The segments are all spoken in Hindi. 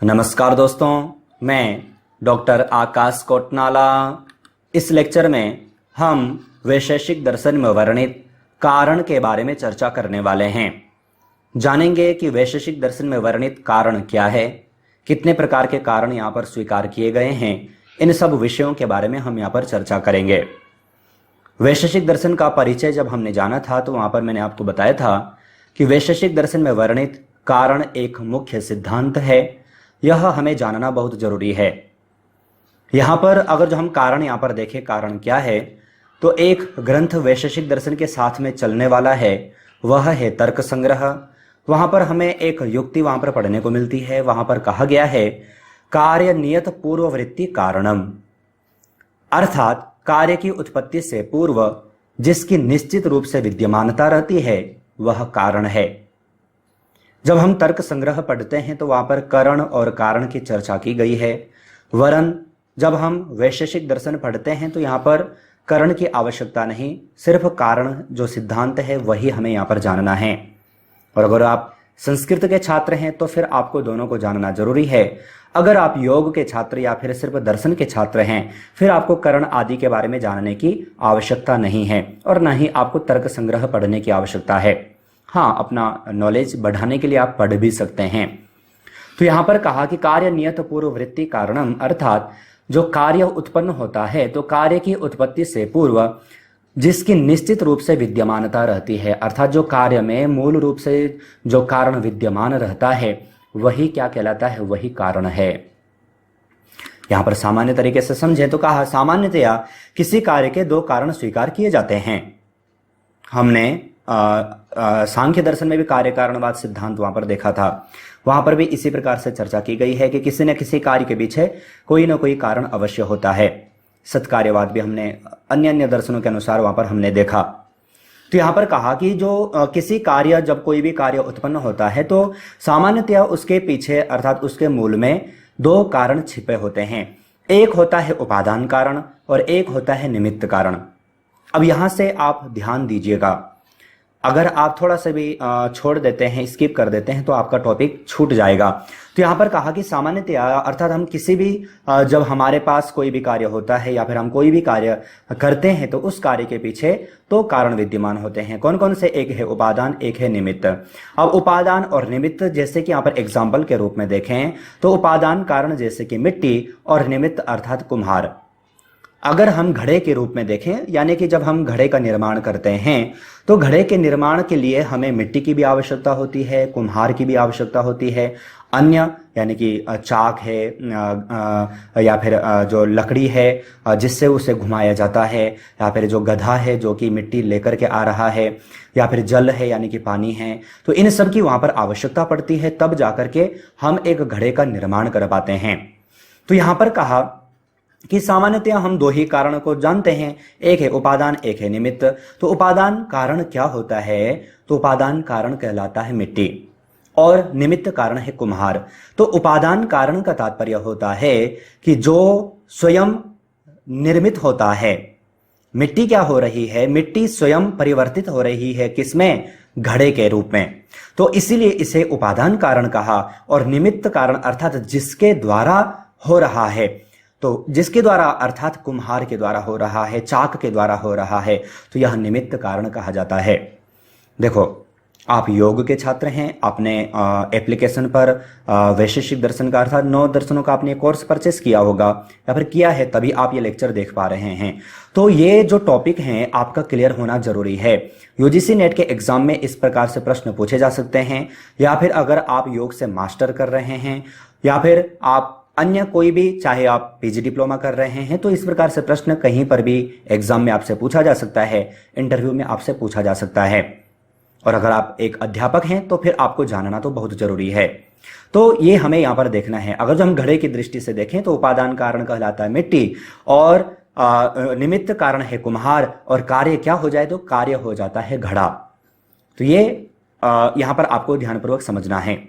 नमस्कार दोस्तों, मैं डॉक्टर आकाश कोटनाला। इस लेक्चर में हम वैशेषिक दर्शन में वर्णित कारण के बारे में चर्चा करने वाले हैं। जानेंगे कि वैशेषिक दर्शन में वर्णित कारण क्या है, कितने प्रकार के कारण यहाँ पर स्वीकार किए गए हैं। इन सब विषयों के बारे में हम यहाँ पर चर्चा करेंगे। वैशेषिक दर्शन का परिचय जब हमने जाना था तो वहाँ पर मैंने आपको बताया था कि वैशेषिक दर्शन में वर्णित कारण एक मुख्य सिद्धांत है। यह हमें जानना बहुत जरूरी है। यहाँ पर अगर जो हम कारण यहाँ पर देखें, कारण क्या है, तो एक ग्रंथ वैशेषिक दर्शन के साथ में चलने वाला है, वह है तर्क संग्रह। वहाँ पर हमें एक युक्ति वहाँ पर पढ़ने को मिलती है। वहाँ पर कहा गया है कार्य नियत पूर्ववृत्ति कारणम, अर्थात कार्य की उत्पत्ति से पूर्व जिसकी निश्चित रूप से विद्यमानता रहती है वह कारण है। जब हम तर्क संग्रह पढ़ते हैं तो वहां पर करण और कारण की चर्चा की गई है। वरन जब हम वैशेषिक दर्शन पढ़ते हैं तो यहाँ पर करण की आवश्यकता नहीं, सिर्फ कारण जो सिद्धांत है वही हमें यहाँ पर जानना है। और अगर आप संस्कृत के छात्र हैं तो फिर आपको दोनों को जानना जरूरी है। अगर आप योग के छात्र या फिर सिर्फ दर्शन के छात्र हैं, फिर आपको करण आदि के बारे में जानने की आवश्यकता नहीं है और न ही आपको तर्क संग्रह पढ़ने की आवश्यकता है। हाँ, अपना नॉलेज बढ़ाने के लिए आप पढ़ भी सकते हैं। तो यहाँ पर कहा कि कार्य नियत पूर्ववृत्ति कारणम, अर्थात जो कार्य उत्पन्न होता है तो कार्य की उत्पत्ति से पूर्व जिसकी निश्चित रूप से विद्यमानता रहती है, अर्थात जो कार्य में मूल रूप से जो कारण विद्यमान रहता है वही क्या कहलाता है, वही कारण है। यहाँ पर सामान्य तरीके से समझें तो कहा सामान्यतया किसी कार्य के दो कारण स्वीकार किए जाते हैं। हमने सांख्य दर्शन में भी कार्य कारणवाद सिद्धांत वहां पर देखा था। वहां पर भी इसी प्रकार से चर्चा की गई है कि किसी न किसी कार्य के पीछे कोई ना कोई कारण अवश्य होता है। सत्कार्यवाद भी हमने अन्य अन्य दर्शनों के अनुसार वहां पर हमने देखा। तो यहाँ पर कहा कि जो किसी कार्य, जब कोई भी कार्य उत्पन्न होता है तो सामान्यतया उसके पीछे अर्थात उसके मूल में दो कारण छिपे होते हैं। एक होता है उपादान कारण और एक होता है निमित्त कारण। अब यहां से आप ध्यान दीजिएगा, अगर आप थोड़ा सा भी छोड़ देते हैं, स्किप कर देते हैं तो आपका टॉपिक छूट जाएगा। तो यहाँ पर कहा कि सामान्यतया अर्थात हम किसी भी जब हमारे पास कोई भी कार्य होता है या फिर हम कोई भी कार्य करते हैं तो उस कार्य के पीछे तो कारण विद्यमान होते हैं। कौन कौन से? एक है उपादान, एक है निमित्त। अब उपादान और निमित्त जैसे कि यहाँ पर एग्जाम्पल के रूप में देखें तो उपादान कारण जैसे कि मिट्टी और निमित्त अर्थात कुम्हार। अगर हम घड़े के रूप में देखें, यानी कि जब हम घड़े का निर्माण करते हैं तो घड़े के निर्माण के लिए हमें मिट्टी की भी आवश्यकता होती है, कुम्हार की भी आवश्यकता होती है, अन्य यानी कि चाक है या फिर जो लकड़ी है जिससे उसे घुमाया जाता है, या फिर जो गधा है जो कि मिट्टी लेकर के आ रहा है, या फिर जल है यानी कि पानी है। तो इन सब की वहां पर आवश्यकता पड़ती है, तब जाकर के हम एक घड़े का निर्माण कर पाते हैं। तो यहाँ पर कहा कि सामान्यतया हम दो ही कारण को जानते हैं, एक है उपादान, एक है निमित्त। तो उपादान कारण क्या होता है? तो उपादान कारण कहलाता है मिट्टी और निमित्त कारण है कुम्हार। तो उपादान कारण का तात्पर्य होता है कि जो स्वयं निर्मित होता है। मिट्टी क्या हो रही है? मिट्टी स्वयं परिवर्तित हो रही है, किसमें? घड़े के रूप में। तो इसीलिए इसे उपादान कारण कहा। और निमित्त कारण अर्थात जिसके द्वारा हो रहा है, तो जिसके द्वारा अर्थात कुम्हार के द्वारा हो रहा है, चाक के द्वारा हो रहा है, तो यह निमित्त कारण कहा जाता है। देखो, आप योग के छात्र हैं, आपने एप्लीकेशन पर वैशेषिक दर्शन का अर्थात 9 दर्शनों का आपने कोर्स परचेस किया होगा या फिर किया है, तभी आप ये लेक्चर देख पा रहे हैं। तो ये जो टॉपिक हैं आपका क्लियर होना जरूरी है। यूजीसी नेट के एग्जाम में इस प्रकार से प्रश्न पूछे जा सकते हैं, या फिर अगर आप योग से मास्टर कर रहे हैं या फिर आप अन्य कोई भी, चाहे आप पीजी डिप्लोमा कर रहे हैं, तो इस प्रकार से प्रश्न कहीं पर भी एग्जाम में आपसे पूछा जा सकता है, इंटरव्यू में आपसे पूछा जा सकता है। और अगर आप एक अध्यापक हैं तो फिर आपको जानना तो बहुत जरूरी है। तो ये हमें यहाँ पर देखना है। अगर जो हम घड़े की दृष्टि से देखें तो उपादान कारण कहलाता है मिट्टी और निमित्त कारण है कुम्हार, और कार्य क्या हो जाए? तो कार्य हो जाता है घड़ा। तो ये यहाँ पर आपको ध्यानपूर्वक समझना है।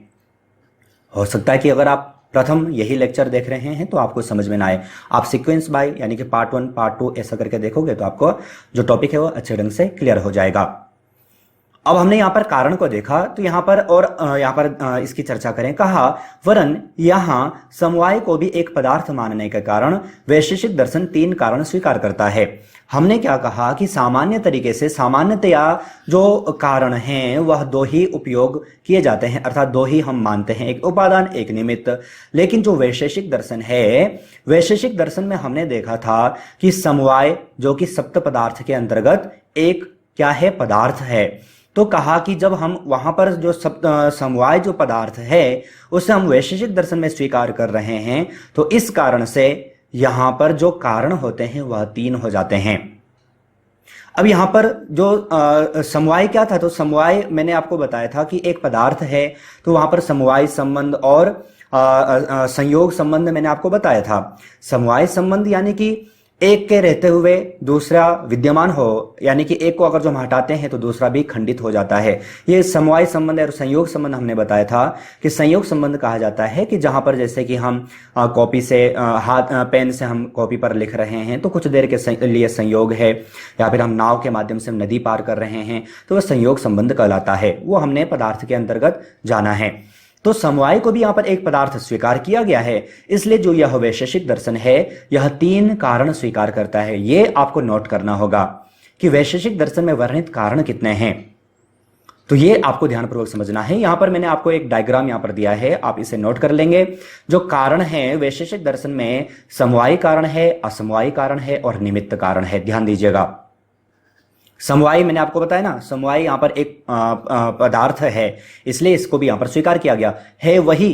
हो सकता है कि अगर आप प्रथम यही लेक्चर देख रहे हैं तो आपको समझ में ना आए, आप सीक्वेंस बाय यानी कि पार्ट 1 पार्ट 2 ऐसा करके देखोगे तो आपको जो टॉपिक है वो अच्छे ढंग से क्लियर हो जाएगा। अब हमने यहाँ पर कारण को देखा, तो यहाँ पर और यहाँ पर इसकी चर्चा करें। कहा वरन यहाँ समवाय को भी एक पदार्थ मानने के कारण वैशेषिक दर्शन 3 कारण स्वीकार करता है। हमने क्या कहा कि सामान्य तरीके से सामान्यतया जो कारण हैं वह 2 ही उपयोग किए जाते हैं, अर्थात 2 ही हम मानते हैं, एक उपादान एक निमित्त। लेकिन जो वैशेषिक दर्शन है, वैशेषिक दर्शन में हमने देखा था कि समवाय जो कि सप्त पदार्थ के अंतर्गत एक क्या है, पदार्थ है। तो कहा कि जब हम वहां पर जो समवाय जो पदार्थ है उसे हम वैशेषिक दर्शन में स्वीकार कर रहे हैं, तो इस कारण से यहां पर जो कारण होते हैं वह 3 हो जाते हैं। अब यहां पर जो समवाय क्या था, तो समवाय मैंने आपको बताया था कि एक पदार्थ है, तो वहां पर समवाय संबंध और संयोग संबंध मैंने आपको बताया था। समवाय संबंध यानी कि एक के रहते हुए दूसरा विद्यमान हो, यानी कि एक को अगर जो हम हटाते हैं तो दूसरा भी खंडित हो जाता है, ये समवाय संबंध और संयोग संबंध हमने बताया था कि संयोग संबंध कहा जाता है कि जहां पर जैसे कि हम कॉपी से पेन से हम कॉपी पर लिख रहे हैं तो कुछ देर के लिए संयोग है, या फिर हम नाव के माध्यम से हम नदी पार कर रहे हैं तो वह संयोग संबंध कहलाता है, वो हमने पदार्थ के अंतर्गत जाना है। तो समवाय को भी यहां पर एक पदार्थ स्वीकार किया गया है, इसलिए जो यह वैशेषिक दर्शन है यह 3 कारण स्वीकार करता है। यह आपको नोट करना होगा कि वैशेषिक दर्शन में वर्णित कारण कितने हैं, तो ये आपको ध्यानपूर्वक समझना है। यहां पर मैंने आपको एक डायग्राम यहां पर दिया है, आप इसे नोट कर लेंगे। जो कारण है वैशेषिक दर्शन में, समवाय कारण है, असमवाय कारण है और निमित्त कारण है। ध्यान दीजिएगा, समवाय मैंने आपको बताया ना, समवाय यहां पर एक पदार्थ है, इसलिए इसको भी यहां पर स्वीकार किया गया है वही,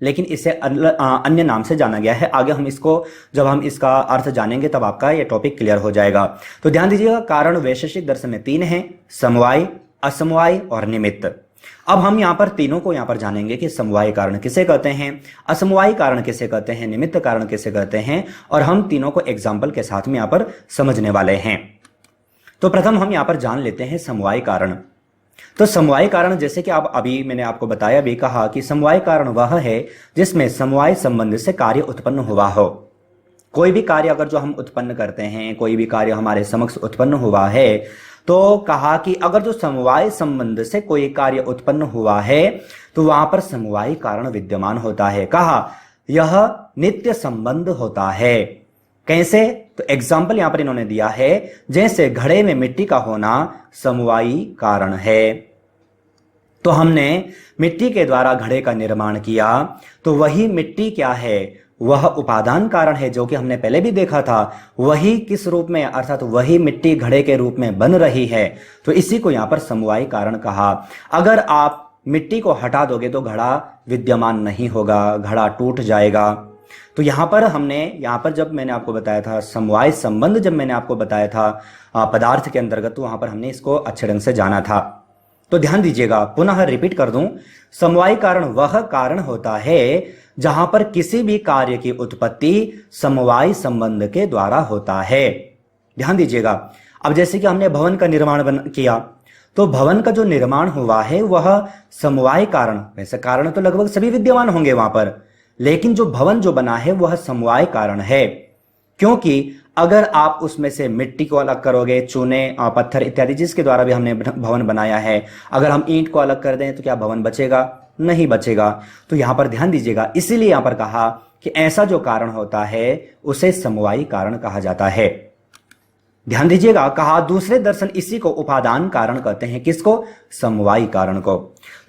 लेकिन इसे अन्य नाम से जाना गया है। आगे हम इसको जब हम इसका अर्थ जानेंगे तब आपका यह टॉपिक क्लियर हो जाएगा। तो ध्यान दीजिएगा, कारण वैशेषिक दर्शन में 3 हैं, समवाय, असमवाय और निमित्त। अब हम यहां पर तीनों को यहां पर जानेंगे कि समवाय कारण किसे कहते हैं, असमवाय कारण किसे कहते हैं, निमित्त कारण किसे कहते हैं, और हम तीनों को एग्जाम्पल के साथ में यहां पर समझने वाले हैं। तो प्रथम हम यहां पर जान लेते हैं समवाय कारण। तो समवाय कारण, जैसे कि आप अभी मैंने आपको बताया भी, कहा कि समवाय कारण वह है जिसमें समवाय संबंध से कार्य उत्पन्न हुआ हो। कोई भी कार्य अगर जो हम उत्पन्न करते हैं, कोई भी कार्य हमारे समक्ष उत्पन्न हुआ है, तो कहा कि अगर जो समवाय संबंध से कोई कार्य उत्पन्न हुआ है तो वहां पर समवाय कारण विद्यमान होता है। कहा यह नित्य संबंध होता है। कैसे, तो एग्जाम्पल यहां पर इन्होंने दिया है, जैसे घड़े में मिट्टी का होना समवायी कारण है। तो हमने मिट्टी के द्वारा घड़े का निर्माण किया, तो वही मिट्टी क्या है, वह उपादान कारण है, जो कि हमने पहले भी देखा था। वही किस रूप में, अर्थात वही मिट्टी घड़े के रूप में बन रही है, तो इसी को यहां पर समवायी कारण कहा। अगर आप मिट्टी को हटा दोगे तो घड़ा विद्यमान नहीं होगा, घड़ा टूट जाएगा। तो यहां पर हमने, यहां पर जब मैंने आपको बताया था समवाय संबंध, जब मैंने आपको बताया था पदार्थ के अंतर्गत, तो वहां पर हमने इसको अच्छे ढंग से जाना था। तो ध्यान दीजिएगा, पुनः रिपीट कर दूं, समवाय कारण वह कारण होता है जहां पर किसी भी कार्य की उत्पत्ति समवाय संबंध के द्वारा होता है। ध्यान दीजिएगा, अब जैसे कि हमने भवन का निर्माण किया, तो भवन का जो निर्माण हुआ है वह समवाय कारण, वैसे कारण तो लगभग सभी विद्यमान होंगे वहां पर, लेकिन जो भवन जो बना है वह समवाय कारण है। क्योंकि अगर आप उसमें से मिट्टी को अलग करोगे, चूने, पत्थर इत्यादि जिसके द्वारा भी हमने भवन बनाया है, अगर हम ईंट को अलग कर दें तो क्या भवन बचेगा? नहीं बचेगा। तो यहां पर ध्यान दीजिएगा, इसीलिए यहां पर कहा कि ऐसा जो कारण होता है उसे समवायी कारण कहा जाता है। ध्यान दीजिएगा, कहा दूसरे दर्शन इसी को उपादान कारण कहते हैं। किसको? समवायी कारण को।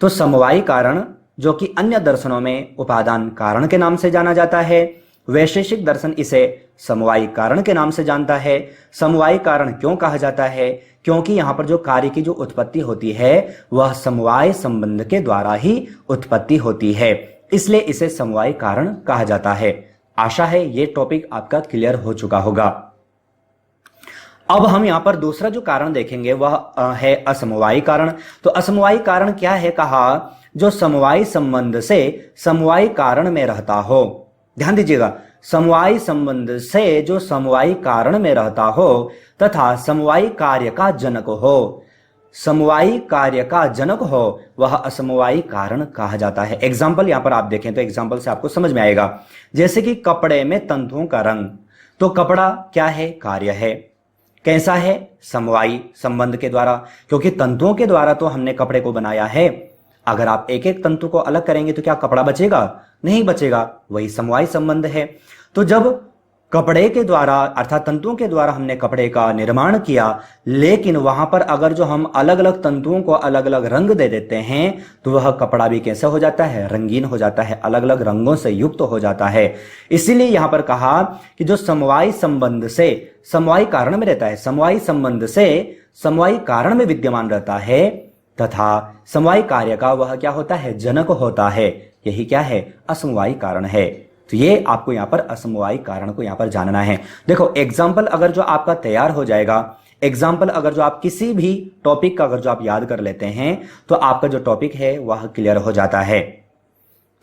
तो समवायी कारण जो कि अन्य दर्शनों में उपादान कारण के नाम से जाना जाता है, वैशेषिक दर्शन इसे समवायी कारण के नाम से जानता है। समवायी कारण क्यों कहा जाता है? क्योंकि यहां पर जो कार्य की जो उत्पत्ति होती है वह समवाय संबंध के द्वारा ही उत्पत्ति होती है, इसलिए इसे समवायी कारण कहा जाता है। आशा है ये टॉपिक आपका क्लियर हो चुका होगा। अब हम यहां पर दूसरा जो कारण देखेंगे वह है असमवायी कारण। तो असमवायी कारण क्या है? कहा जो समवाय संबंध से समवाय कारण में रहता हो। ध्यान दीजिएगा, समवाय संबंध से जो समवाय कारण में रहता हो तथा समवाय कार्य का जनक हो, समवाय कार्य का जनक हो, वह असमवायी कारण कहा जाता है। एग्जाम्पल यहां पर आप देखें तो एग्जाम्पल से आपको समझ में आएगा। जैसे कि कपड़े में तंतुओं का रंग, तो कपड़ा क्या है? कार्य है। कैसा है? समवायी संबंध के द्वारा, क्योंकि तंतुओं के द्वारा तो हमने कपड़े को बनाया है। अगर आप एक एक तंतु को अलग करेंगे तो क्या कपड़ा बचेगा? नहीं बचेगा। वही समवायी संबंध है। तो जब कपड़े के द्वारा अर्थात तंतुओं के द्वारा हमने कपड़े का निर्माण किया, लेकिन वहां पर अगर जो हम अलग अलग तंतुओं को अलग अलग रंग दे देते हैं तो वह कपड़ा भी कैसा हो जाता है? रंगीन हो जाता है, अलग अलग रंगों से युक्त हो जाता है। इसीलिए यहां पर कहा कि जो समवायी संबंध से समवायी कारण में रहता है, समवायी संबंध से समवायी कारण में विद्यमान रहता है तथा समवायी कार्य का वह क्या होता है? जनक होता है। यही क्या है? असमवायी कारण है। तो ये आपको यहां पर असमवायी कारण को यहां पर जानना है। देखो एग्जाम्पल अगर जो आपका तैयार हो जाएगा, एग्जाम्पल अगर जो आप किसी भी टॉपिक का अगर जो आप याद कर लेते हैं तो आपका जो टॉपिक है वह क्लियर हो जाता है।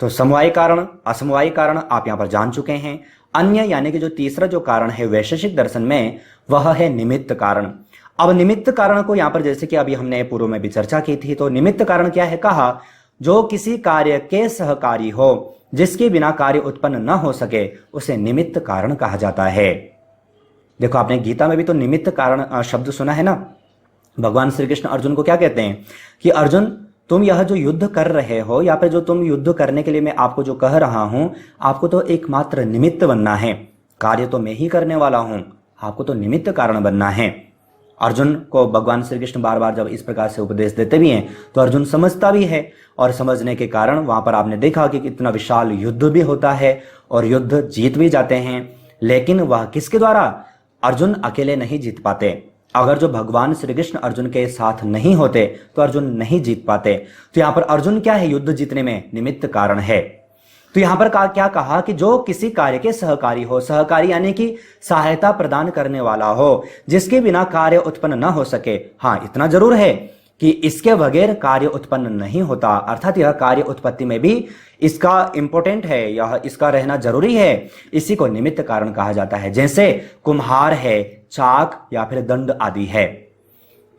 तो समवायी कारण, असमवायी कारण आप यहां पर जान चुके हैं। अन्य यानी कि जो तीसरा जो कारण है वैशेषिक दर्शन में वह है निमित्त कारण। अब निमित्त कारण को यहां पर जैसे कि अभी हमने पूर्व में भी चर्चा की थी, तो निमित्त कारण क्या है? कहा जो किसी कार्य के सहकारी हो, जिसके बिना कार्य उत्पन्न न हो सके, उसे निमित्त कारण कहा जाता है। देखो आपने गीता में भी तो निमित्त कारण शब्द सुना है ना। भगवान श्री कृष्ण अर्जुन को क्या कहते हैं कि अर्जुन तुम यह जो युद्ध कर रहे हो या फिर जो तुम युद्ध करने के लिए मैं आपको जो कह रहा हूं, आपको तो एकमात्र निमित्त बनना है। कार्य तो मैं ही करने वाला हूं, आपको तो निमित्त कारण बनना है। अर्जुन को भगवान श्री कृष्ण बार बार जब इस प्रकार से उपदेश देते भी हैं तो अर्जुन समझता भी है, और समझने के कारण वहां पर आपने देखा कि कितना विशाल युद्ध भी होता है और युद्ध जीत भी जाते हैं। लेकिन वह किसके द्वारा? अर्जुन अकेले नहीं जीत पाते। अगर जो भगवान श्री कृष्ण अर्जुन के साथ नहीं होते तो अर्जुन नहीं जीत पाते। तो यहां पर अर्जुन क्या है? युद्ध जीतने में निमित्त कारण है। तो यहां पर क्या कहा कि जो किसी कार्य के सहकारी हो, सहकारी यानी कि सहायता प्रदान करने वाला हो, जिसके बिना कार्य उत्पन्न न हो सके। हाँ, इतना जरूर है कि इसके बगैर कार्य उत्पन्न नहीं होता, अर्थात यह कार्य उत्पत्ति में भी इसका इंपॉर्टेंट है, यह इसका रहना जरूरी है। इसी को निमित्त कारण कहा जाता है। जैसे कुम्हार है, चाक या फिर दंड आदि है।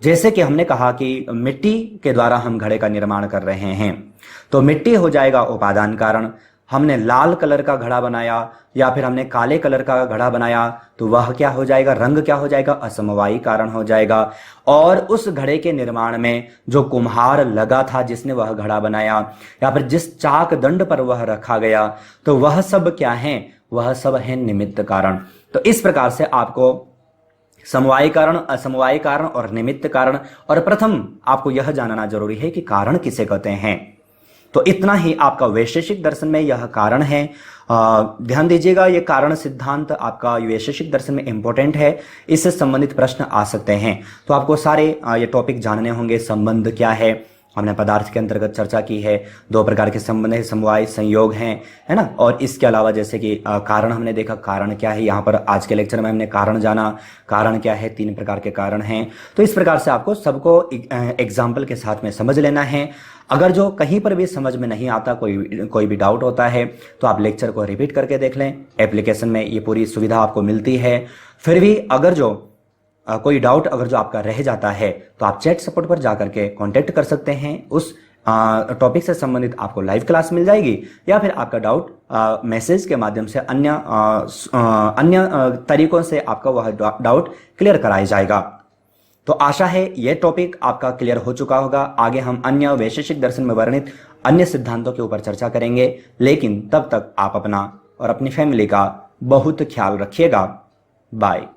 जैसे कि हमने कहा कि मिट्टी के द्वारा हम घड़े का निर्माण कर रहे हैं, तो मिट्टी हो जाएगा उपादान कारण। हमने लाल कलर का घड़ा बनाया या फिर हमने काले कलर का घड़ा बनाया तो वह क्या हो जाएगा? रंग क्या हो जाएगा? असमवायी कारण हो जाएगा। और उस घड़े के निर्माण में जो कुम्हार लगा था, जिसने वह घड़ा बनाया, या फिर जिस चाक दंड पर वह रखा गया, तो वह सब क्या है? वह सब है निमित्त कारण। तो इस प्रकार से आपको समवायी कारण, असमवायी कारण और निमित्त कारण, और प्रथम आपको यह जानना जरूरी है कि कारण किसे कहते हैं। तो इतना ही आपका वैशेषिक दर्शन में यह कारण है। ध्यान दीजिएगा, यह कारण सिद्धांत आपका वैशेषिक दर्शन में इंपॉर्टेंट है। इससे संबंधित प्रश्न आ सकते हैं। तो आपको सारे ये टॉपिक जानने होंगे। संबंध क्या है, हमने पदार्थ के अंतर्गत चर्चा की है। दो प्रकार के संबंध है, समवाय, संयोग हैं, है ना। और इसके अलावा जैसे कि कारण हमने देखा, कारण क्या है। यहाँ पर आज के लेक्चर में हमने कारण जाना, कारण क्या है, 3 प्रकार के कारण हैं। तो इस प्रकार से आपको सबको एग्जाम्पल के साथ में समझ लेना है। अगर जो कहीं पर भी समझ में नहीं आता, कोई भी डाउट होता है, तो आप लेक्चर को रिपीट करके देख लें। एप्लीकेशन में ये पूरी सुविधा आपको मिलती है। फिर भी अगर जो कोई डाउट अगर जो आपका रह जाता है तो आप चैट सपोर्ट पर जाकर के कांटेक्ट कर सकते हैं। उस टॉपिक से संबंधित आपको लाइव क्लास मिल जाएगी, या फिर आपका डाउट मैसेज के माध्यम से अन्य तरीकों से आपका वह डाउट क्लियर कराया जाएगा। तो आशा है यह टॉपिक आपका क्लियर हो चुका होगा। आगे हम अन्य वैशेषिक दर्शन में वर्णित अन्य सिद्धांतों के ऊपर चर्चा करेंगे। लेकिन तब तक आप अपना और अपनी फैमिली का बहुत ख्याल रखिएगा। बाय।